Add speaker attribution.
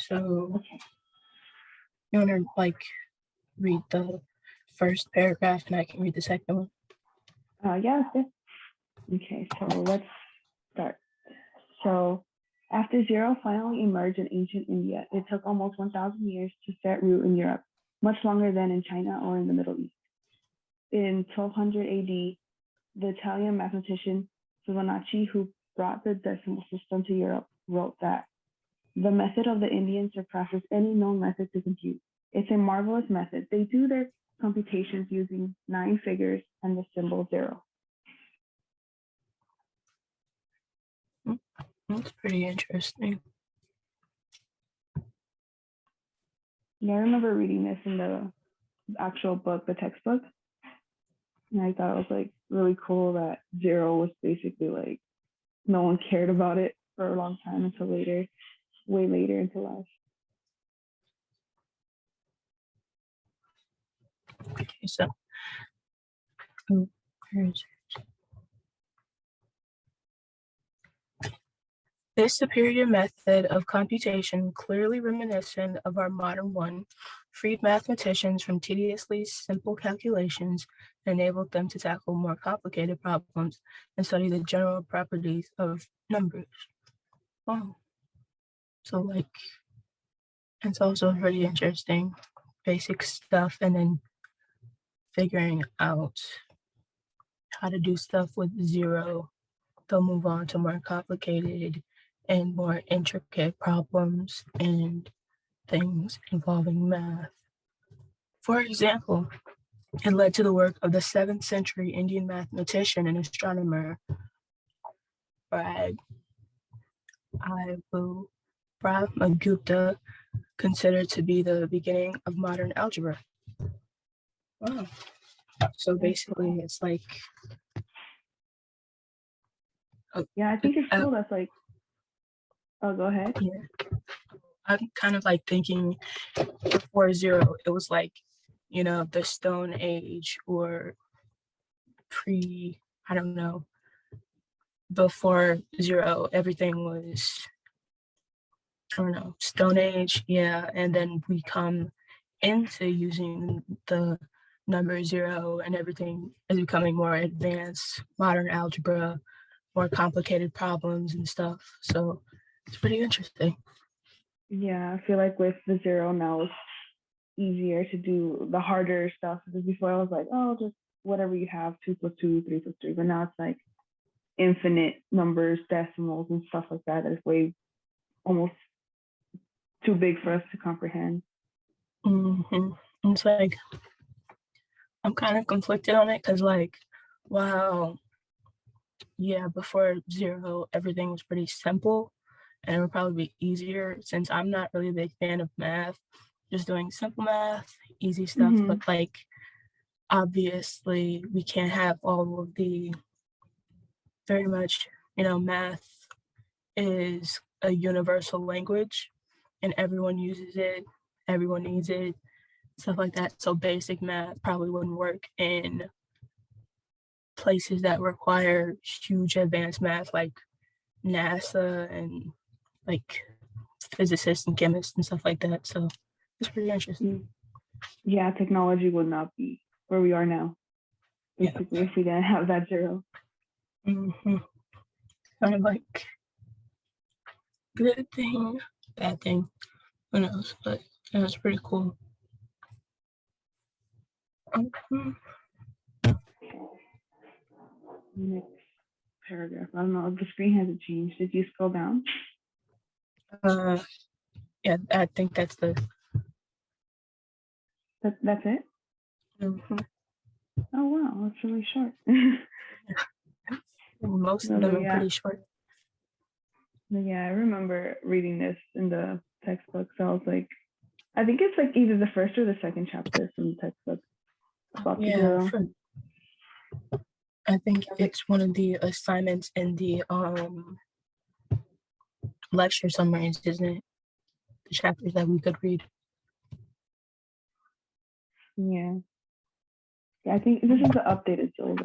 Speaker 1: So you want to read the first paragraph and I can read the second one?
Speaker 2: Yeah, that's it. Okay, so let's start. So after zero finally emerged in ancient India, it took almost 1,000 years to set root in Europe, much longer than in China or in the Middle East. In 1200 AD, the Italian mathematician Fibonacci, who brought the decimal system to Europe, wrote that the method of the Indians surpasses any known method to compute. It's a marvelous method. They do their computations using 9 figures and the symbol 0.
Speaker 1: That's pretty interesting.
Speaker 2: Yeah, I remember reading this in the actual book, the textbook. And I thought it was really cool that 0 was basically no one cared about it for a long time until later, way later into life.
Speaker 1: Okay, so where is it? This superior method of computation, clearly reminiscent of our modern one, freed mathematicians from tediously simple calculations and enabled them to tackle more complicated problems and study the general properties of numbers. Wow. So it's also pretty interesting, basic stuff, and then figuring out how to do stuff with 0. They'll move on to more complicated and more intricate problems and things involving math. For example, it led to the work of the 7th century Indian mathematician and astronomer Brahmagupta, considered to be the beginning of modern algebra. Wow. So basically it's
Speaker 2: yeah, I think it's cool that's oh, go ahead.
Speaker 1: Yeah. I'm kind of thinking before 0, it was the Stone Age or I don't know, before 0, everything was, I don't know, Stone Age, yeah, and then we come into using the number 0 and everything is becoming more advanced, modern algebra, more complicated problems and stuff, so it's pretty interesting.
Speaker 2: Yeah, I feel like with the 0 now it's easier to do the harder stuff, because before I was oh, just whatever you have, 2 + 2, 3 + 3, but now it's infinite numbers, decimals and stuff like that is way almost too big for us to comprehend.
Speaker 1: It's I'm kind of conflicted on it because wow, yeah, before 0, everything was pretty simple and it would probably be easier since I'm not really a big fan of math, just doing simple math, easy stuff, but obviously we can't have all of the very much, math is a universal language and everyone uses it, everyone needs it, stuff like that. So basic math probably wouldn't work in places that require huge advanced math like NASA and physicists and chemists and stuff like that. So it's pretty interesting.
Speaker 2: Yeah, technology would not be where we are now, basically, if we didn't have that 0.
Speaker 1: Kind of good thing, bad thing, who knows, but yeah, it's pretty cool.
Speaker 2: Next paragraph. I don't know, the screen hasn't changed. Did you scroll down?
Speaker 1: Yeah, I think that's
Speaker 2: that's it? Oh wow, that's really short.
Speaker 1: Most of them are pretty short.
Speaker 2: Yeah, I remember reading this in the textbook, so I was I think it's either the first or the second chapter from the textbook about the 0.
Speaker 1: I think it's one of the assignments in the lecture summaries, isn't it? The chapters that we could read.
Speaker 2: Yeah. I think this is the updated syllabus.